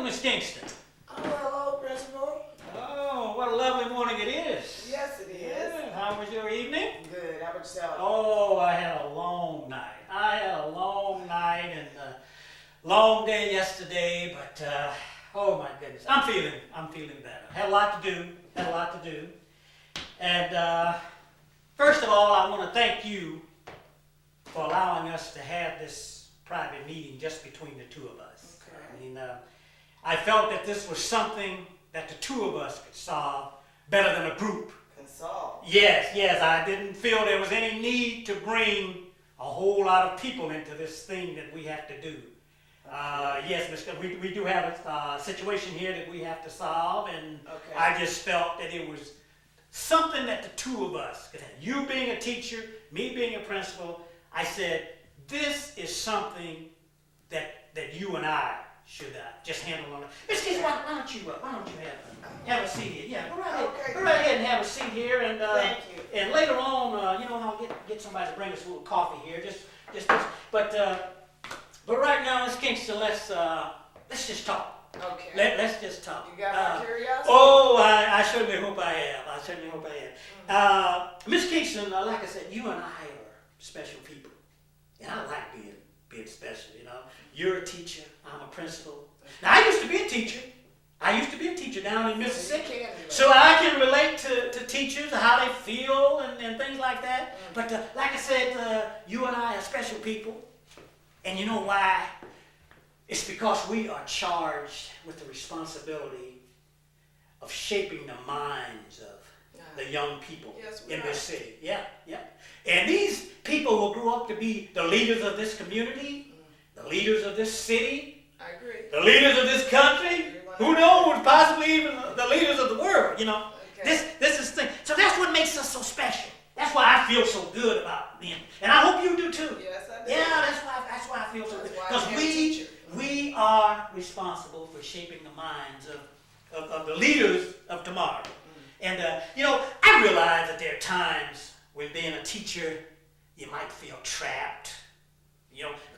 Miss Kingston. Oh, hello, Principal. Oh, what a lovely morning it is. Yes, it is. Yeah, how was your evening? Good. How about yourself? Oh, I had a long night. And a long day yesterday, but oh my goodness, I'm feeling better. Had a lot to do. And first of all, I want to thank you for allowing us to have this private meeting just between the two of us. Okay. I mean, I felt that this was something that the two of us could solve better than a group. Consult. Yes, I didn't feel there was any need to bring a whole lot of people into this thing that we have to do. Yes, Mr. We do have a situation here that we have to solve, and Okay. I just felt that it was something that the two of us could have. You being a teacher, me being a principal, I said, this is something that you and I should just handle on it. Miss Kingston, why don't you have a seat here? Yeah, go right ahead. Okay. Go right ahead and have a seat here, and Thank you. and later on, I'll get somebody to bring us a little coffee here. But right now, Miss Kingston, let's just talk. Okay. Let's just talk. You got my curiosity? Oh, I certainly hope I have. Miss Kingston, like I said, you and I are special people, and I like being special. You're a teacher. I'm a principal. Now, I used to be a teacher down in Mississippi. So I can relate to teachers, how they feel and things like that. But like I said, you and I are special people. And you know why? It's because we are charged with the responsibility of shaping the minds of the young people in this city. Yeah. And these people will grow up to be the leaders of this community, the leaders of this city, I agree. the leaders of this country. Who knows? Possibly even the leaders of the world. Okay. This is the thing. So that's what makes us so special. That's why I feel so good about them, and I hope you do too. Yes, I do. Yeah, that's why I feel so good, That's why I'm because a teacher. we are responsible for shaping the minds of the leaders of tomorrow. And I realize that there are times when being a teacher, you might feel trapped,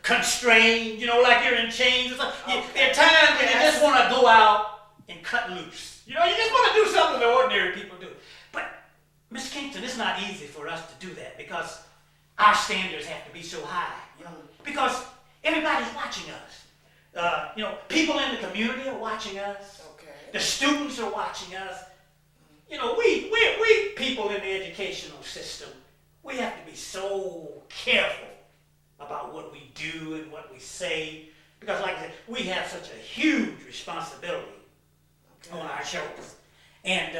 constrained, like you're in chains or something. Okay. There are times when you just want to go out and cut loose. You just want to do something the ordinary people do. But Miss Kingston, it's not easy for us to do that because our standards have to be so high. Because everybody's watching us. People in the community are watching us. Okay. The students are watching us. We people in the educational system, we have to be so careful about what we do and what we say, because like I said, we have such a huge responsibility on our shoulders. And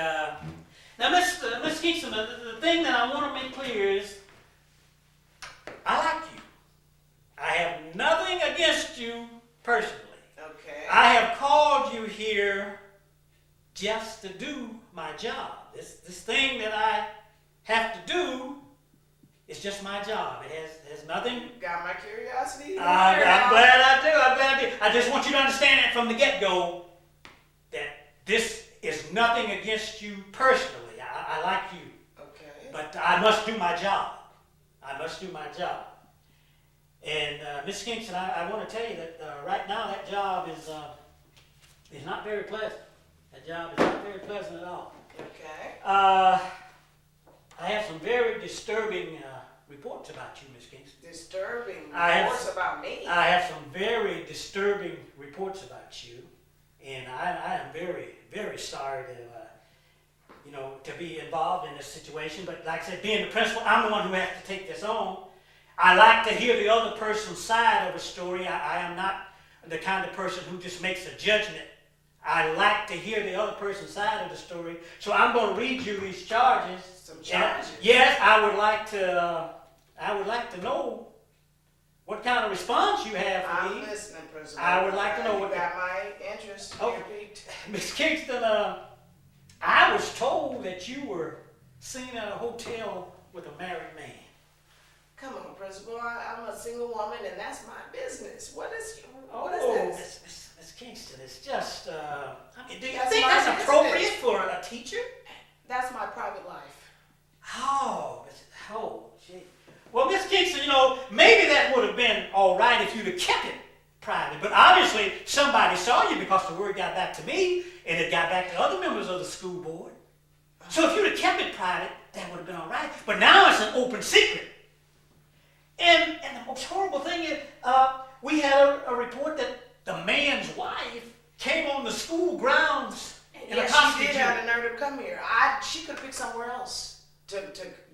now, Miss Kingston, the thing that I want to make clear is, I like you. I have nothing against you personally. Okay. I have called you here just to do my job. This thing that I have to do is just my job. It has nothing. You got my curiosity? I'm glad I do. I just want you to understand that from the get-go, that this is nothing against you personally. I like you. Okay. But I must do my job. And Miss Kingston, I want to tell you that right now that job is not very pleasant. That job is not very pleasant at all. Okay. I have some very disturbing reports about you, Miss Kingston. Disturbing I reports about me. I have some very disturbing reports about you, and I am very, very sorry to be involved in this situation. But like I said, being the principal, I'm the one who has to take this on. I like to hear the other person's side of a story. I am not the kind of person who just makes a judgment. I like to hear the other person's side of the story. So I'm going to read you these charges. Some charges? Yes, I would like to know what kind of response you have for I'm me. listening, Principal. I would like to know you what got my interest. Okay. Piqued. Miss Kingston, I was told that you were seen at a hotel with a married man. Come on, Principal. I'm a single woman, and that's my business. What is this? Miss Kingston, it's just, do you That's think my that's business. appropriate for a teacher? That's my private life. Oh, gee. Well, Miss Kingston, maybe that would have been all right if you'd have kept it private. But obviously, somebody saw you because the word got back to me, and it got back to other members of the school board. So if you'd have kept it private, that would have been all right. But now it's an open secret. And the most horrible thing is, we had a report that the man's wife came on the school grounds in a costume. She did have the nerve to come here. She could have picked somewhere else to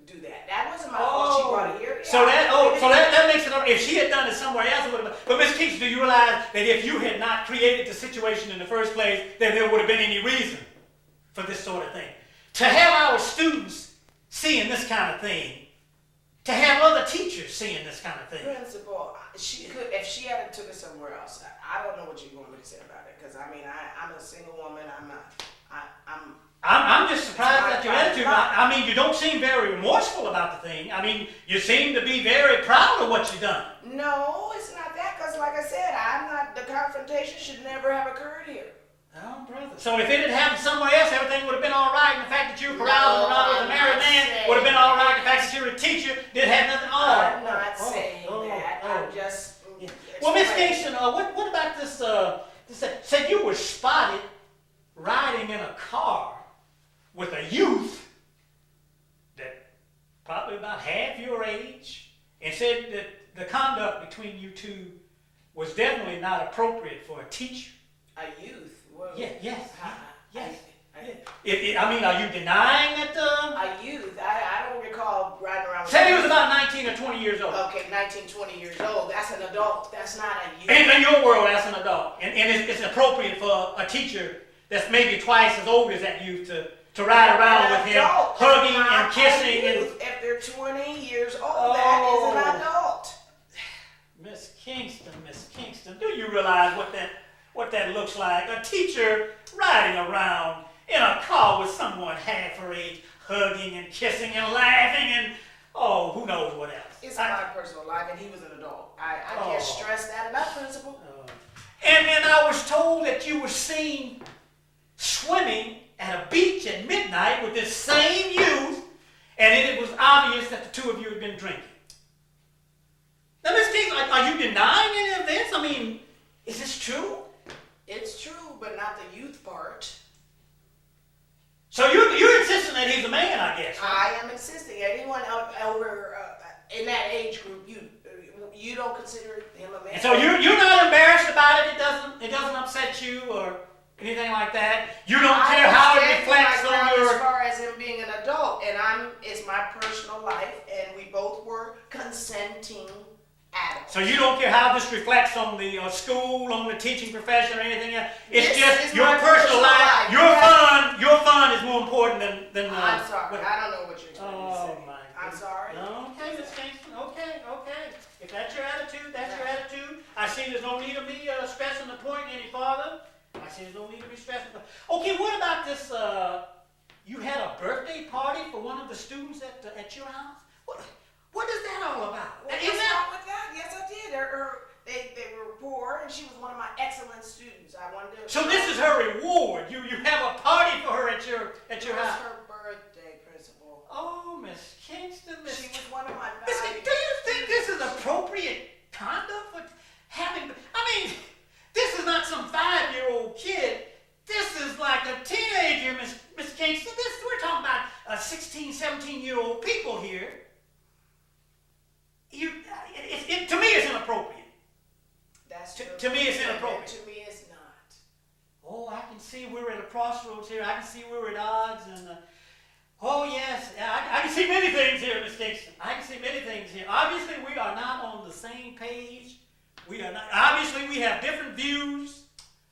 do that. That wasn't my fault. She brought it here. So that makes it. If she had done it somewhere else, it would have been. But Miss Kingston, do you realize that if you had not created the situation in the first place, then there would have been any reason for this sort of thing? To have our students seeing this kind of thing, to have other teachers seeing this kind of thing. Principal, she could, if she had took it somewhere else. I don't know what you're going to say about it, because I mean, I'm a single woman. I'm just surprised at your attitude. I mean, you don't seem very remorseful about the thing. I mean, you seem to be very proud of what you've done. No, it's not that, because like I said, the confrontation should never have occurred here. Oh, brother. So if it had happened somewhere else, everything would have been all right. And the fact that you were carousing around with a married man would have been all right. The fact that you were a teacher did have nothing on. I'm not saying that. I'm just... Yeah. Well, Miss Kingston, what about this, said you were spotted riding in a car with a youth that probably about half your age, and said that the conduct between you two was definitely not appropriate for a teacher. A youth? Well, yes. I mean, are you denying that? A youth? I don't recall riding around with... Say he was about 19 or 20 years old. Okay, 19, 20 years old. That's an adult. That's not a youth. In your world, that's an adult. And it's appropriate for a teacher that's maybe twice as old as that youth to ride around with him, hugging and kissing. If they're 20 years old, that is an adult. Miss Kingston, do you realize what that looks like? A teacher riding around in a car with someone half her age, hugging and kissing and laughing and, who knows what else. It's my personal life, and he was an adult. I can't stress that enough, Principal. And I was told that you were seen swimming at a beach at midnight with this same youth, and it was obvious that the two of you had been drinking. Now, Miss Kingston, are you denying any of this? I mean, is this true? It's true, but not the youth part. So you're insisting that he's a man, I guess. Right? I am insisting. Anyone over in that age group, you don't consider him a man. And so you're not embarrassed about it. It doesn't upset you or anything like that. You don't care how it reflects on your. As far as him being an adult, and it's my personal life, and we both were consenting adults. So you don't care how this reflects on the school, on the teaching profession, or anything else. It's just your personal life. Your fun is more important than. I'm sorry. I don't know what you're trying to say. My I'm sorry. Okay, Miss Kingston. Okay. If that's your attitude, that's your attitude. I see there's no need of me stressing the point any farther. I see there's no need to be stressing. Okay, what about this? You had a birthday party for one of the students at your house. What is that all about? What's wrong with that? Yes, I did. They were poor, and she was one of my excellent students. I wanted to. So this is her reward. You have a party for her at your house. It was her birthday, Principal. Oh, Miss Kingston, she was one of my. Miss Kingston, do you think this is appropriate conduct for having? I mean, this is not some 5-year-old kid. This is like a teenager, Miss Kingston. We're talking about 16, 17-year-old people here. To me, it's inappropriate. That's true. To me, it's inappropriate. To me, it's not. Oh, I can see we're at a crossroads here. I can see we're at odds. And yes, I can see many things here, Miss Kingston. I can see many things here. Obviously, we are not on the same page. We are not. Obviously, we have different views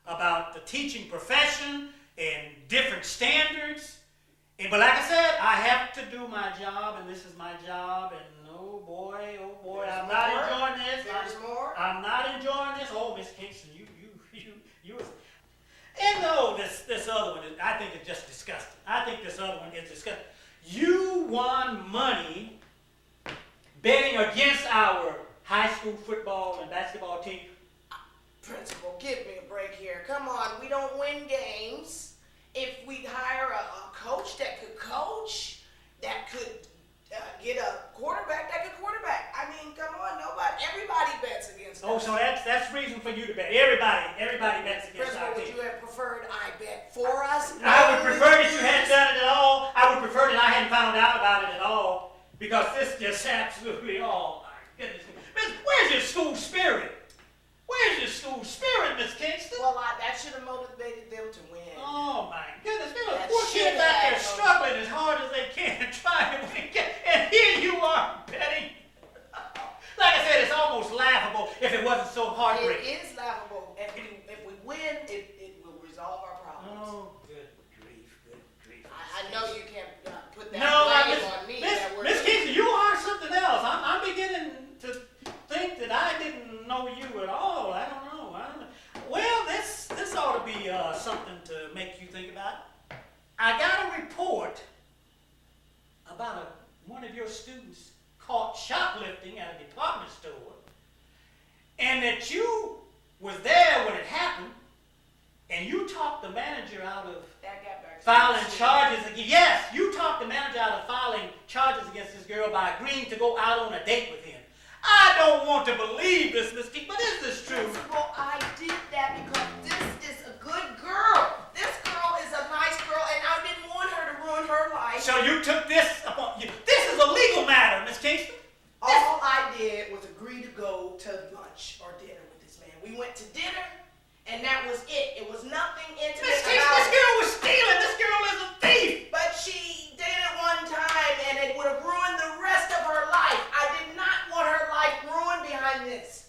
about the teaching profession and different standards. But like I said, I have to do my job, and this is my job. And oh boy, I'm not enjoying this. There's more. I'm not enjoying this. Oh, Miss Kingston, you. And no, this other one, I think it's just disgusting. I think this other one is disgusting. You won money betting against our high school football and basketball team. Principal, give me a break here. Come on, we don't win games. If we hire a coach that could coach, that could get a quarterback that could quarterback. I mean, come on, everybody bets against us. Oh, so that's reason for you to just I would know prefer it that you is. hadn't done it at all. I would prefer that I hadn't found out about it at all. Because this just absolutely, oh my goodness. Miss, where's your school spirit? Where's your school spirit, Miss Kingston? Well, that should have motivated them to win. Oh my goodness, there are That poor shit kids out there had no- struggling as hard as they can, trying to win. And here you are betting. Like I said, it's almost laughable if it wasn't so heartbreaking. It is laughable. If we win, it will resolve our problems. Oh, good grief, good grief. I know you can't put that No, blame on me. Miss Kingston, you are something else. I'm beginning to think that I didn't know you at all. I don't know. Well, this ought to be something to make you think about. I got a report about one of your students caught shoplifting at a department store, and that you was there when it happened, and you talked the manager out of That got back to filing the charges against. Yes, you talked the manager out of filing charges against this girl by agreeing to go out on a date with him. I don't want to believe this, Miss King, but is this true? Principal, I did that because this is a good girl. This girl is a nice girl, and I didn't want her to ruin her life. So you took this upon you. This is a legal matter, Miss Kingston. All I did was agree to go to lunch or dinner with this man. We went to dinner, and that was it. It was nothing intimate Miss Kingston, about this girl was stealing. This girl is a thief. But she did it one time, and it would have ruined the rest of her life. I did not want her life ruined behind this.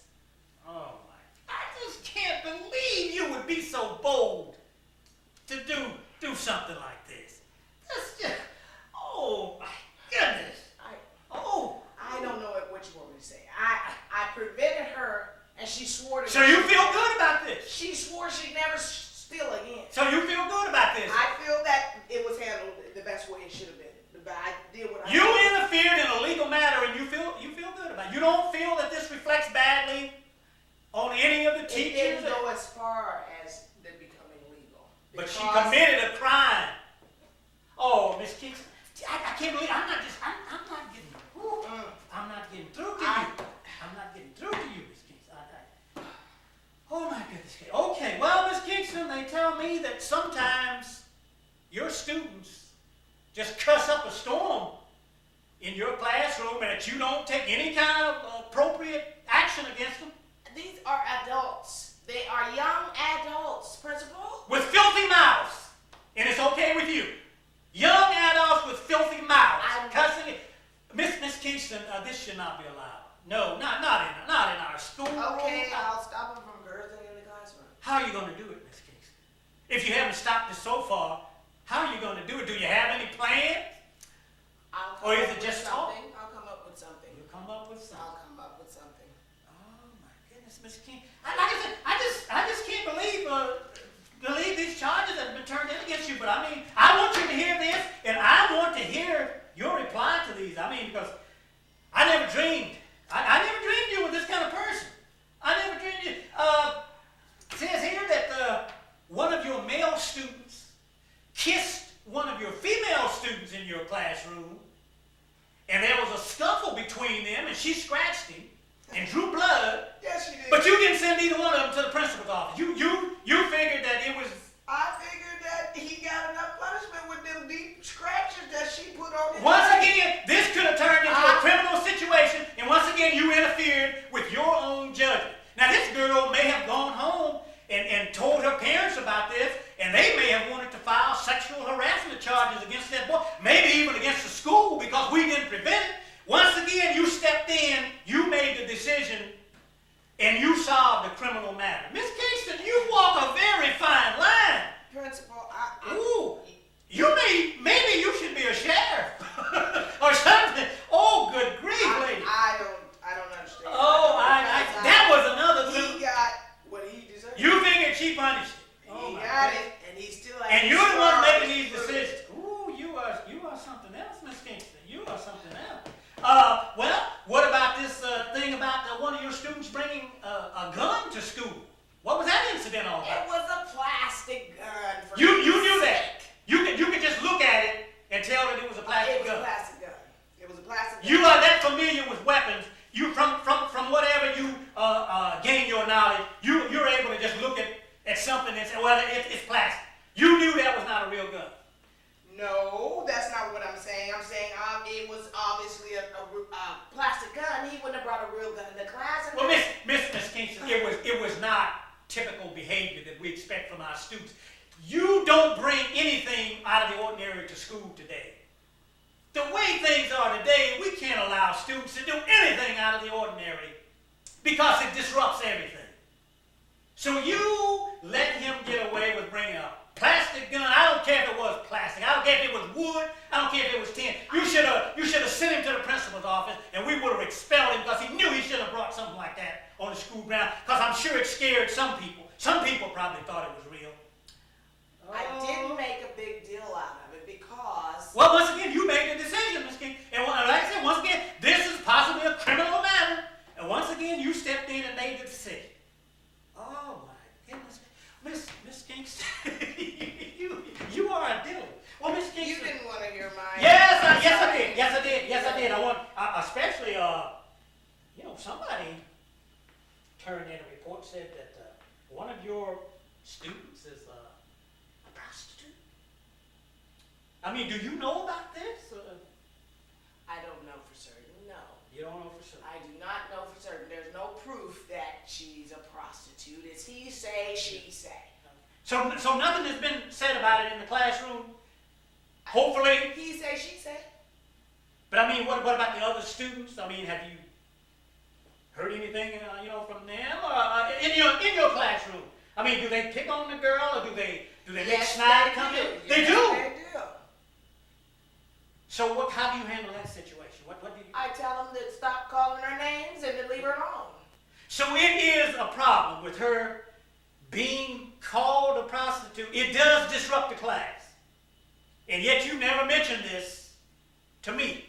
Oh my! I just can't believe you would be so bold to do something like this. That's just, oh my goodness. I don't know what you want me to say. I prevented her, and she swore to So you feel good about this? She swore she'd never steal again. So you feel good about this? I feel that it was handled the best way it should have been. But I did what I You did. interfered in a legal matter, and you feel good about it. You don't feel that this reflects badly on any of the It teachers? didn't go as far as the becoming legal. But she Because- committed a crime. Oh, Miss Kingston, I can't believe I'm not getting. Whew, I'm not getting through to you. I'm not getting through to you, Miss Kingston. Oh my goodness. Okay, well, Miss Kingston, they tell me that sometimes your students just cuss up a storm in your classroom, and that you don't take any kind of appropriate action against them. These are adults. They are young adults, Principal. With filthy mouths, and it's okay with you. Young adults with filthy mouths, cussing. Miss Kingston, this should not be allowed. No, not in our school. Okay, I'll stop them from cursing in the classroom. How are you going to do it, Miss Kingston? If you haven't stopped it so far, how are you going to do it? Do you have any plans? Or is it just talk? I'll come up with something. You'll come up with something. I'll come up with something. Oh my goodness, Miss King. Like I said, I just can't believe these charges that have been turned in against you. But I mean, I want you to hear this, and I want to hear your reply to these. I mean, because I never dreamed. I never dreamed you were this kind of person. I never dreamed you. It says here that one of your male students kissed one of your female students in your classroom, and there was a scuffle between them, and she scratched him and drew blood. Yes, she did. But you didn't send either one of them to the principal's office. You figured that it was. I figured that he got enough punishment with them deep scratches that she put on his Once leg. again, this could have turned into a criminal situation, and once again, you interfered with your own judgment. Now, this girl may have gone home and told her parents about this, and they may have wanted to file sexual harassment charges against that boy, maybe even against the school, because we didn't prevent it. Once again, you stepped in, you made the decision, and you solved the criminal matter. Miss Kingston, you walk a very fine line. Principal, Ooh, maybe you should be a sheriff or something. Oh, good grief, lady. I don't understand. Oh, that was another He thing. got what he deserved. You figured she punished it. Oh, He my got goodness. it, and he still has And to you're the one serve making these his decisions. Ooh, you are something else, Miss Kingston. You are something else. Well, what about this thing about one of your students bringing a gun to school? What was that incident all about? It was a plastic gun. For You Pete's knew sake. that. You could just look at it and tell that it was a plastic It was gun. a plastic gun. It was a plastic gun. You are that familiar with weapons. You from whatever you gain your knowledge, you're able to just look at something and say, well, it's plastic. You knew that was not a real don't bring anything out of the ordinary to school today. The way things are today, we can't allow students to do anything out of the ordinary because it disrupts everything. So you let him get away with bringing a plastic gun. I don't care if it was plastic. I don't care if it was wood. I don't care if it was tin. You should have sent him to the principal's office, and we would have expelled him because he knew he shouldn't have brought something like that on the school ground. Because I'm sure it scared some people. Some people probably thought it was real. I didn't make a big deal out of it because. Well, once again, you made the decision, Ms. King. And like I said, once again, this is possibly a criminal matter. And once again, you stepped in and made the decision. Oh my goodness, Miss Kingston, you are a diddler. Well, Miss Kingston, You didn't want to hear my. Yes, I did. I want, especially, somebody turned in a report said that one of your students is a prostitute. I mean, do you know about this? I don't know for certain. No. You don't know for certain. I do not know for certain. There's no proof that she's a prostitute. It's he say, she say. So nothing has been said about it in the classroom. Hopefully. He say, she say. But I mean, what about the other students? I mean, have you heard anything, from them in your classroom? I mean, do they pick on the girl, or do they make snide comments? They do. They do. So how do you handle that situation? What do you? I tell them to stop calling her names and to leave her alone. So it is a problem with her being called a prostitute. It does disrupt the class. And yet you never mentioned this to me.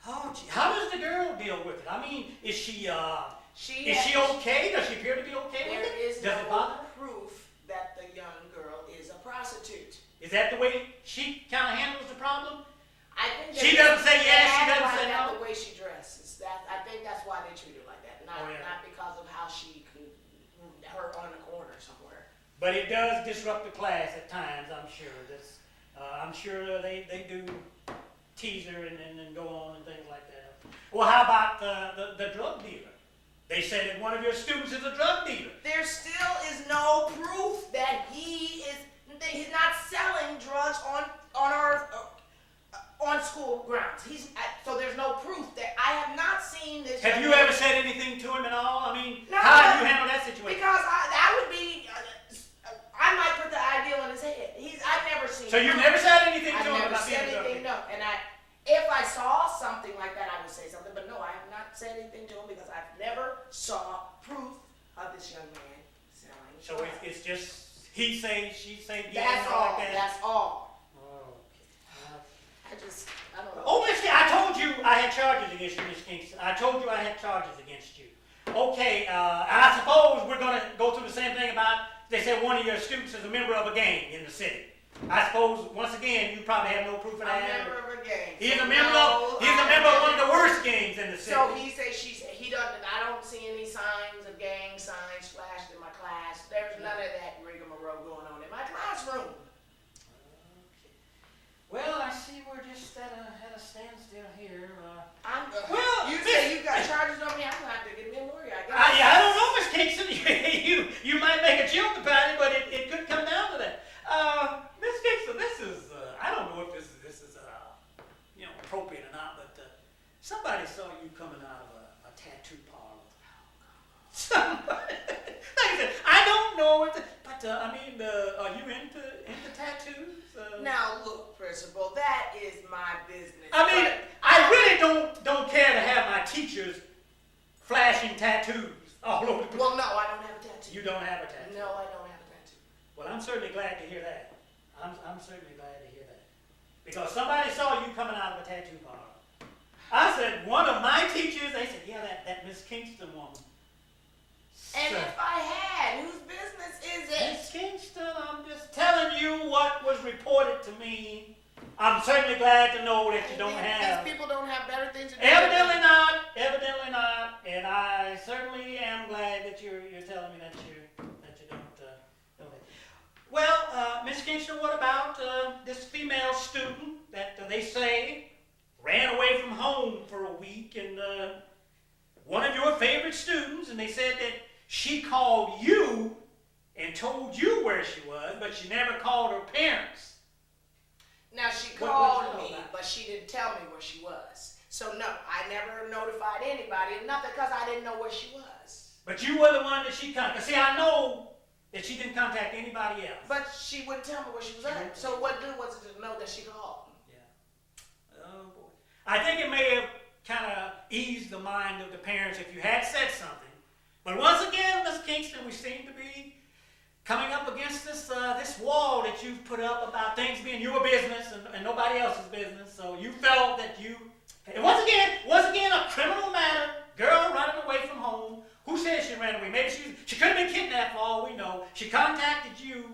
Oh, gee. How does the girl deal with it? I mean, is she okay? Does she appear to be okay with it? There is Does it no bother her? proof that the young girl is a prostitute. Is that the way she kind of handles the problem? I think She doesn't say yes, she doesn't like say that no? the way she dresses. I think that's why they treat her like that. Not because of how she can her on the corner somewhere. But it does disrupt the class at times, I'm sure. I'm sure they do tease her and go on and things like that. Well, how about the drug dealer? They said that one of your students is a drug dealer. There still is no proof that he's not selling drugs on school grounds. So there's no proof that I have not seen this. Have you ever said anything to him at all? I mean, No, how do you handle that situation? Because that would be, I might put the idea in his head. I've never seen. So you've never said anything to him I've never about being said a drug anything. dealer? No, and if I saw something like that, I would say something. But no, I have not said anything to him because I've never saw proof of this young man selling. So it's just he say, she say, That's all. like that. That's all. Oh, okay. I don't know. Oh, Miss Kingston, I told you I had charges against you, Miss Kingston. I told you I had charges against you. Okay, and I suppose we're going to go through the same thing about, they said one of your students is a member of a gang in the city. I suppose, once again, you probably have no proof of that. A member of a gang. He's a member of one of the worst gangs in the city. So he say, she say, he doesn't, I don't see any signs of gang signs flashed in my class. There's none of that rigmarole going on in my classroom. Okay. Well, I see we're just at a standstill here. You say you got charges on me, I'm going to have to get me a lawyer, I guess. I don't know, Miss Kingston. you might make a joke about it, but it could come down to that. Miss Kingston, this is, I don't know if this is appropriate or not, but somebody saw you coming out of a tattoo parlor. Somebody, like I said, I don't know but are you into tattoos? Now look, principal, that is my business. I mean, I really don't care to have my teachers flashing tattoos all over the place. Well, no, I don't have a tattoo. You don't have a tattoo? No, I don't have a tattoo. Well, I'm certainly glad to hear that. I'm certainly glad to hear that. Because somebody saw you coming out of a tattoo parlor. I said, one of my teachers, they said, yeah, that Miss Kingston woman. And if I had, whose business is it? Miss Kingston, I'm just telling you what was reported to me. I'm certainly glad to know that you don't have. These people don't have better things to do. Evidently not. And I certainly am glad that you're telling me that you don't. Well, Miss Kingston, what about this female student that they say ran away from home for a week, and one of your favorite students, and they said that she called you and told you where she was, but she never called her parents. Now, she What called you know me, about? but she didn't tell me where she was. So, no, I never notified anybody, nothing, because I didn't know where she was. But you were the one that she contacted. See, I know that she didn't contact anybody else. But she wouldn't tell me where she was at. So what good was it to know that she called? Yeah. Oh, boy. I think it may have kind of eased the mind of the parents if you had said something. But once again, Miss Kingston, we seem to be coming up against this this wall that you've put up about things being your business and nobody else's business. So you felt that you, and once again, a criminal matter, girl running away from home. Who says she ran away? Maybe she could have been kidnapped for all we know. She contacted you,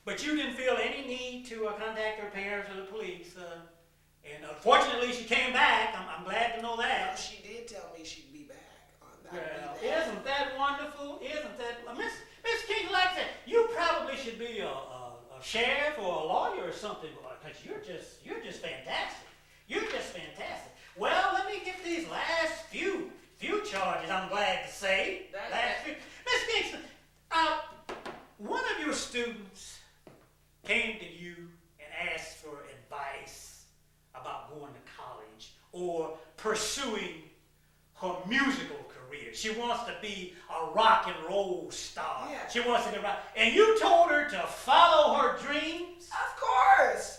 but you didn't feel any need to contact her parents or the police. And unfortunately, she came back. I'm glad to know that. She did tell me she'd be back. Well, isn't that wonderful? Isn't that Miss King, like I said, you probably should be a sheriff or a lawyer or something, because you're just fantastic. You're just fantastic. Well, let me get these last few charges. I'm glad to say. Miss Kingston, one of your students came to you and asked for advice about going to college or pursuing her musical career. She wants to be a rock and roll star. Yeah. She wants to be rock. And you told her to follow her dreams? Of course.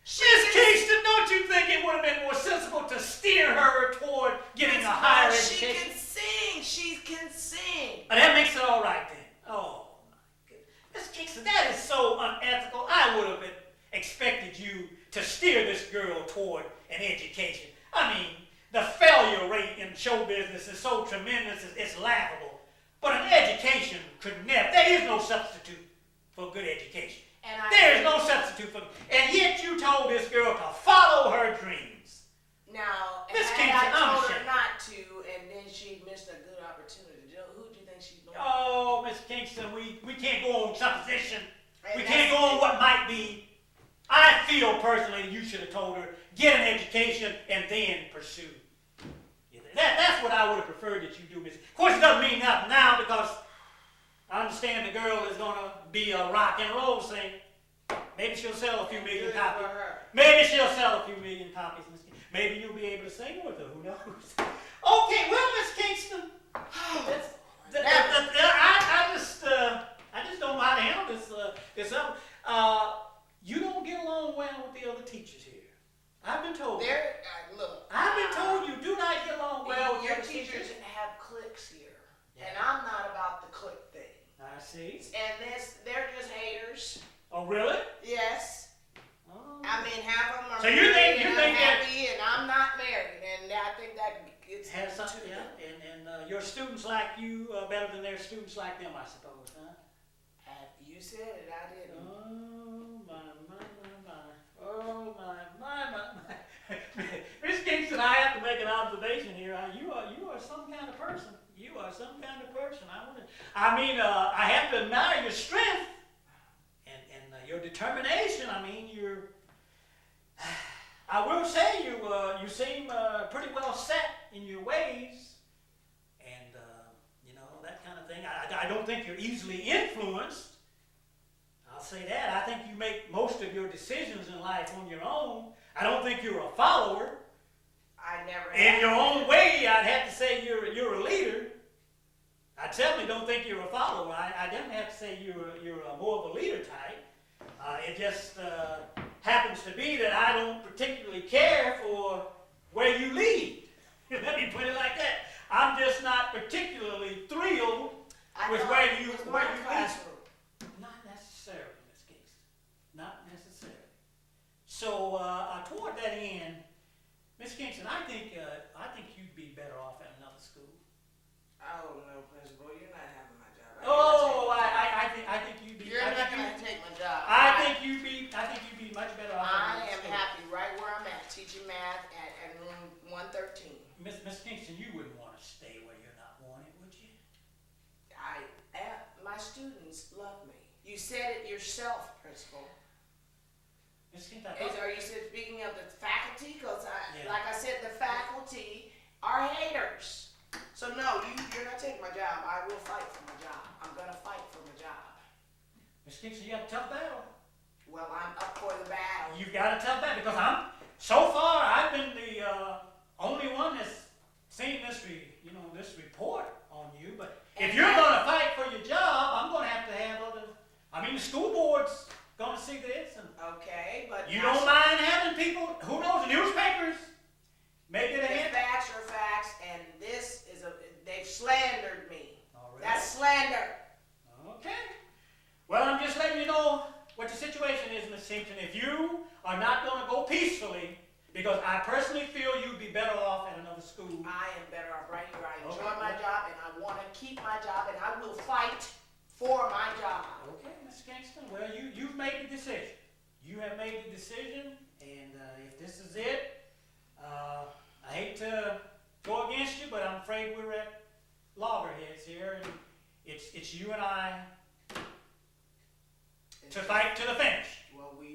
Miss Kingston, don't you think it would have been more sensible to steer her toward getting a higher education? She can sing. She can sing. That makes it all right then. Oh, my goodness. Miss Kingston, that is so unethical. I would have expected you to steer this girl toward an education. I mean, the failure rate in show business is so tremendous, it's laughable. But an education could never, there is no substitute for good education. There is no substitute for, and yet you told this girl to follow her dreams. Now, Miss and Kingston, I told I'm her not to, and then she missed a good opportunity. Who do you think she's going to? Oh, Miss Kingston, we can't go on supposition. And We can't go on what might be. I feel personally you should have told her, get an education and then pursue. That's what I would have preferred that you do, Miss. Of course, it doesn't mean nothing now because I understand the girl is going to be a rock and roll singer. Maybe she'll sell a few million copies. Maybe she'll sell a few million copies. Maybe you'll be able to sing with her. Who knows? Okay, well, Miss Kingston, I just don't know how to handle this up. You don't get along well with the other teachers here. I've been told. Look. I've been told you do not get along well with your other teachers have cliques here, and I'm not about the clique thing. I see. And they're just haters. Oh, really? Yes. Oh. I mean, half of them are So you married think and that- unhappy, and I'm not married, and I think that it's Has something, yeah. And your students like you better than their students like them, I suppose, huh? You said it, I didn't. Oh, my. Oh, my. Miss Kingston, I have to make an observation here. You are some kind of person. You are some kind of person. I have to admire your strength and your determination. I mean, I will say you seem pretty well set in your ways, and that kind of thing. I don't think you're easily influenced. I'll say that. I think you make most of your decisions in life on your own. I don't think you're a follower. I never. In your own way, I'd have to say you're a leader. I certainly don't think you're a follower. I definitely have to say you're more of a leader type. It just happens to be that I don't particularly care for where you lead. Let me put it like that. I'm just not particularly thrilled with where you lead. Not necessarily, Miss Kingston. Not necessarily. So toward that end, Miss Kingston, I think you'd be better off at another school. Oh no, Principal, you're not having my job. I think you'd be. You're not going to take my job. I think you'd be much better off. I am happy right where I'm at, teaching math at room 113. Miss Kingston, you wouldn't want to stay where you're not wanted, would you? My students love me. You said it yourself, Principal. Miss Kingston, Are you speaking of the faculty? Because like I said, the faculty are haters. So no, you're not taking my job. I will fight for my job. I'm gonna fight for my job. Miss Kingston, you got a tough battle. Well, I'm up for the battle. You've got a tough battle because so far I've been the only one that's seen this report on you. But if you're going to fight for your job, I'm going to have to handle the school board's going to see this. And Okay, but you don't mind having people, who knows, the newspapers, make it a the hit. facts are facts, and this is they've slandered me. All right. That's slander. Okay. Well, I'm just letting you know what the situation is, Miss Simpson. If you are not going to go peacefully, because I personally feel you'd be better off at another school. I am better off right here. I enjoy Okay. my job, and I want to keep my job, and I will fight for my job. Okay, Miss Kingston. Well, you've made the decision. You have made the decision, and if this is it, I hate to go against you, but I'm afraid we're at loggerheads here, and it's you and I to fight to the finish. Well, we